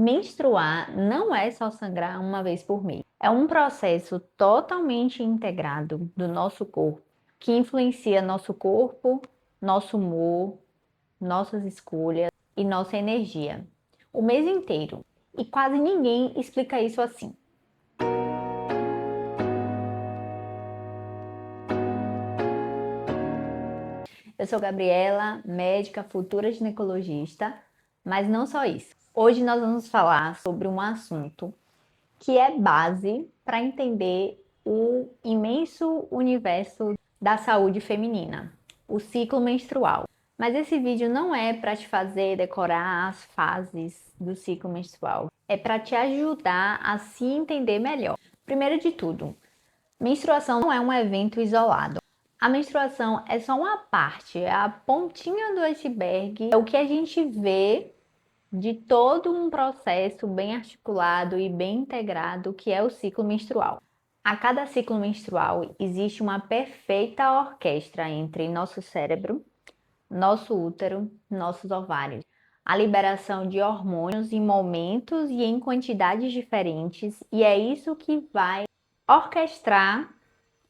Menstruar não é só sangrar uma vez por mês. É um processo totalmente integrado do nosso corpo, que influencia nosso corpo, nosso humor, nossas escolhas e nossa energia o mês inteiro. E quase ninguém explica isso assim. Eu sou Gabriela, médica, futura ginecologista, mas não só isso. Hoje nós vamos falar sobre um assunto que é base para entender o imenso universo da saúde feminina, o ciclo menstrual. Mas esse vídeo não é para te fazer decorar as fases do ciclo menstrual, é para te ajudar a se entender melhor. Primeiro de tudo, menstruação não é um evento isolado. A menstruação é só uma parte, é a pontinha do iceberg, é o que a gente vê de todo um processo bem articulado e bem integrado que é o ciclo menstrual. A cada ciclo menstrual existe uma perfeita orquestra entre nosso cérebro, nosso útero, nossos ovários. A liberação de hormônios em momentos e em quantidades diferentes, e é isso que vai orquestrar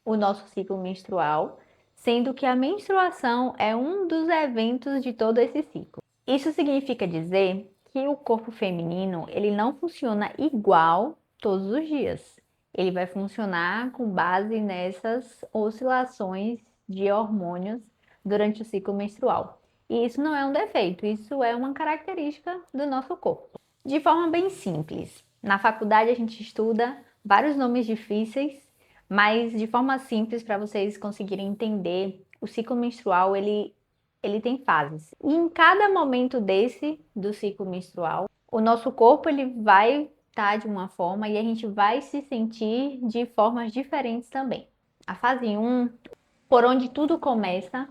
o nosso ciclo menstrual, sendo que a menstruação é um dos eventos de todo esse ciclo. Isso significa dizer que o corpo feminino, ele não funciona igual todos os dias. Ele vai funcionar com base nessas oscilações de hormônios durante o ciclo menstrual. E isso não é um defeito, isso é uma característica do nosso corpo. De forma bem simples, na faculdade a gente estuda vários nomes difíceis, mas de forma simples para vocês conseguirem entender, o ciclo menstrual ele tem fases. E em cada momento do ciclo menstrual, o nosso corpo ele vai estar de uma forma e a gente vai se sentir de formas diferentes também. A fase 1, por onde tudo começa,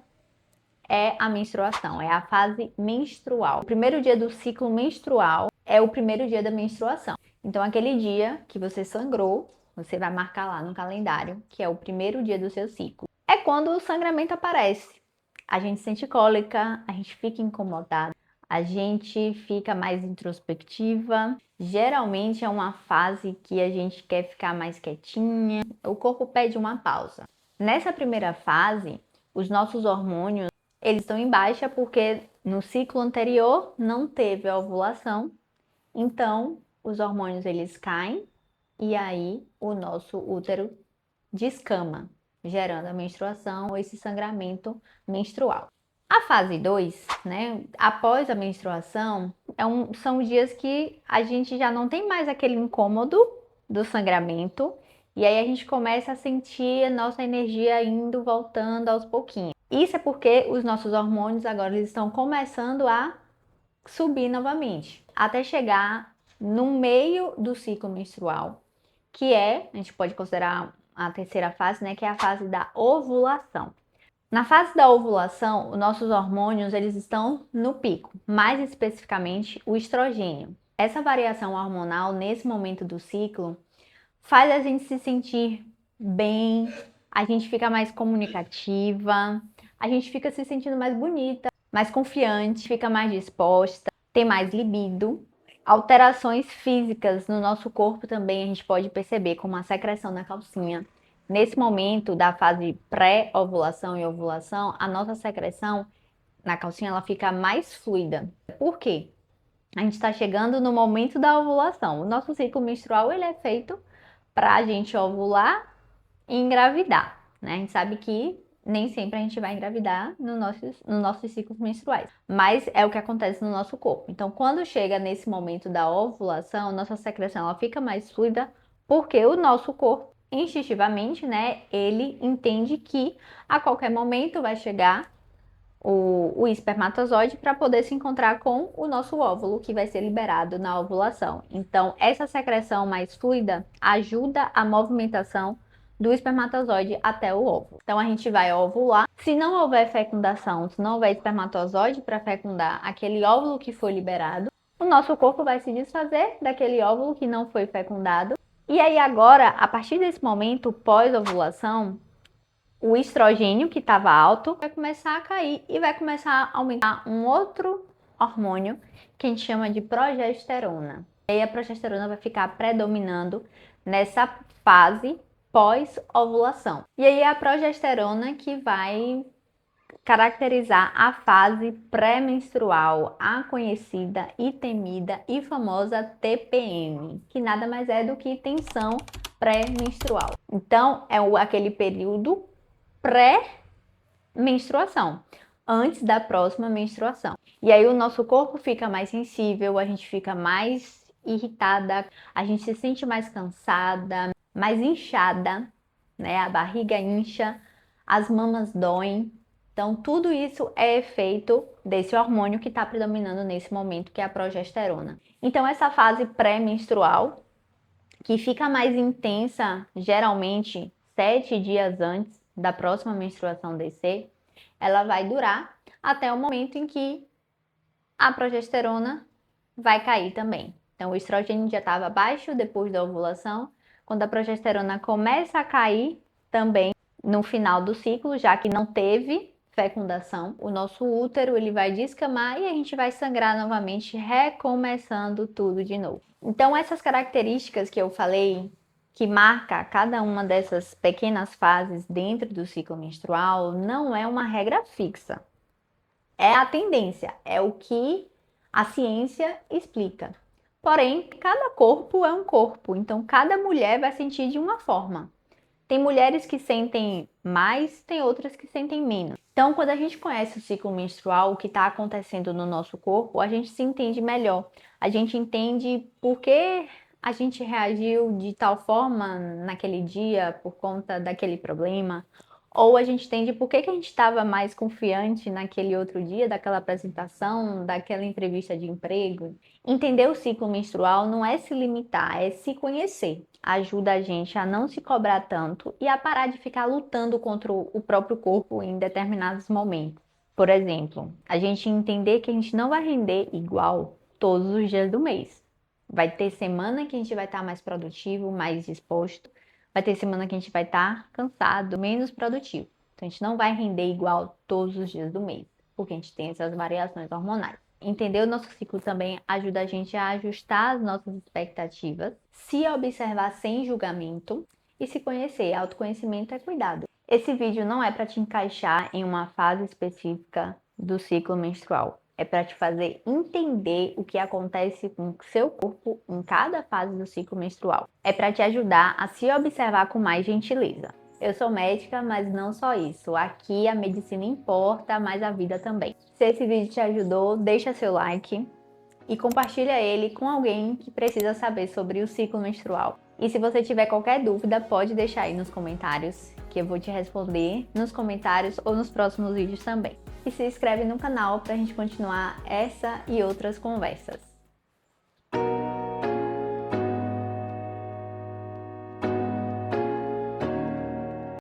é a menstruação, é a fase menstrual. O primeiro dia do ciclo menstrual é o primeiro dia da menstruação. Então, aquele dia que você sangrou, você vai marcar lá no calendário, que é o primeiro dia do seu ciclo. É quando o sangramento aparece. A gente sente cólica, a gente fica incomodada, a gente fica mais introspectiva. Geralmente é uma fase que a gente quer ficar mais quietinha, o corpo pede uma pausa. Nessa primeira fase, os nossos hormônios eles estão em baixa porque no ciclo anterior não teve a ovulação, então os hormônios eles caem e aí o nosso útero descama, gerando a menstruação ou esse sangramento menstrual. A fase 2, né, após a menstruação, são dias que a gente já não tem mais aquele incômodo do sangramento e aí a gente começa a sentir a nossa energia indo, voltando aos pouquinhos. Isso é porque os nossos hormônios agora eles estão começando a subir novamente, até chegar no meio do ciclo menstrual, que a gente pode considerar a terceira fase, né, que é a fase da ovulação. Na fase da ovulação, os nossos hormônios eles estão no pico, mais especificamente o estrogênio. Essa variação hormonal nesse momento do ciclo faz a gente se sentir bem, a gente fica mais comunicativa, a gente fica se sentindo mais bonita, mais confiante, fica mais disposta, tem mais libido. Alterações físicas no nosso corpo também a gente pode perceber, como a secreção na calcinha. Nesse momento da fase pré-ovulação e ovulação, a nossa secreção na calcinha ela fica mais fluida. Por quê? A gente está chegando no momento da ovulação. O nosso ciclo menstrual ele é feito para a gente ovular e engravidar, né? A gente sabe que nem sempre a gente vai engravidar nos nossos ciclos menstruais, mas é o que acontece no nosso corpo. Então, quando chega nesse momento da ovulação, nossa secreção ela fica mais fluida porque o nosso corpo, instintivamente, né, ele entende que a qualquer momento vai chegar o espermatozoide para poder se encontrar com o nosso óvulo que vai ser liberado na ovulação. Então, essa secreção mais fluida ajuda a movimentação do espermatozoide até o óvulo. Então, a gente vai ovular. Se não houver fecundação, se não houver espermatozoide para fecundar aquele óvulo que foi liberado, o nosso corpo vai se desfazer daquele óvulo que não foi fecundado. E aí agora, a partir desse momento pós-ovulação, o estrogênio que estava alto vai começar a cair e vai começar a aumentar um outro hormônio que a gente chama de progesterona. E aí a progesterona vai ficar predominando nessa fase pós-ovulação. E aí é a progesterona que vai caracterizar a fase pré-menstrual, a conhecida e temida e famosa TPM, que nada mais é do que tensão pré-menstrual. Então, é aquele período pré-menstruação, antes da próxima menstruação. E aí o nosso corpo fica mais sensível, a gente fica mais irritada, a gente se sente mais cansada, mais inchada, né? A barriga incha, as mamas doem. Então, tudo isso é efeito desse hormônio que está predominando nesse momento, que é a progesterona. Então, essa fase pré-menstrual, que fica mais intensa, geralmente 7 dias antes da próxima menstruação descer, ela vai durar até o momento em que a progesterona vai cair também. Então, o estrogênio já estava baixo depois da ovulação. Quando a progesterona começa a cair, também no final do ciclo, já que não teve fecundação, o nosso útero ele vai descamar e a gente vai sangrar novamente, recomeçando tudo de novo. Então, essas características que eu falei, que marca cada uma dessas pequenas fases dentro do ciclo menstrual, não é uma regra fixa. É a tendência, é o que a ciência explica. Porém, cada corpo é um corpo, então cada mulher vai sentir de uma forma. Tem mulheres que sentem mais, tem outras que sentem menos. Então, quando a gente conhece o ciclo menstrual, o que está acontecendo no nosso corpo, a gente se entende melhor. A gente entende por que a gente reagiu de tal forma naquele dia por conta daquele problema. Ou a gente entende por que a gente estava mais confiante naquele outro dia, daquela apresentação, daquela entrevista de emprego. Entender o ciclo menstrual não é se limitar, é se conhecer. Ajuda a gente a não se cobrar tanto e a parar de ficar lutando contra o próprio corpo em determinados momentos. Por exemplo, a gente entender que a gente não vai render igual todos os dias do mês. Vai ter semana que a gente vai estar mais produtivo, mais disposto. Vai ter semana que a gente vai estar cansado, menos produtivo. Então, a gente não vai render igual todos os dias do mês, porque a gente tem essas variações hormonais. Entender o nosso ciclo também ajuda a gente a ajustar as nossas expectativas, se observar sem julgamento e se conhecer. Autoconhecimento é cuidado. Esse vídeo não é para te encaixar em uma fase específica do ciclo menstrual. É para te fazer entender o que acontece com o seu corpo em cada fase do ciclo menstrual. É para te ajudar a se observar com mais gentileza. Eu sou médica, mas não só isso. Aqui a medicina importa, mas a vida também. Se esse vídeo te ajudou, deixa seu like e compartilha ele com alguém que precisa saber sobre o ciclo menstrual. E se você tiver qualquer dúvida, pode deixar aí nos comentários, que eu vou te responder nos comentários ou nos próximos vídeos também. E se inscreve no canal para a gente continuar essa e outras conversas.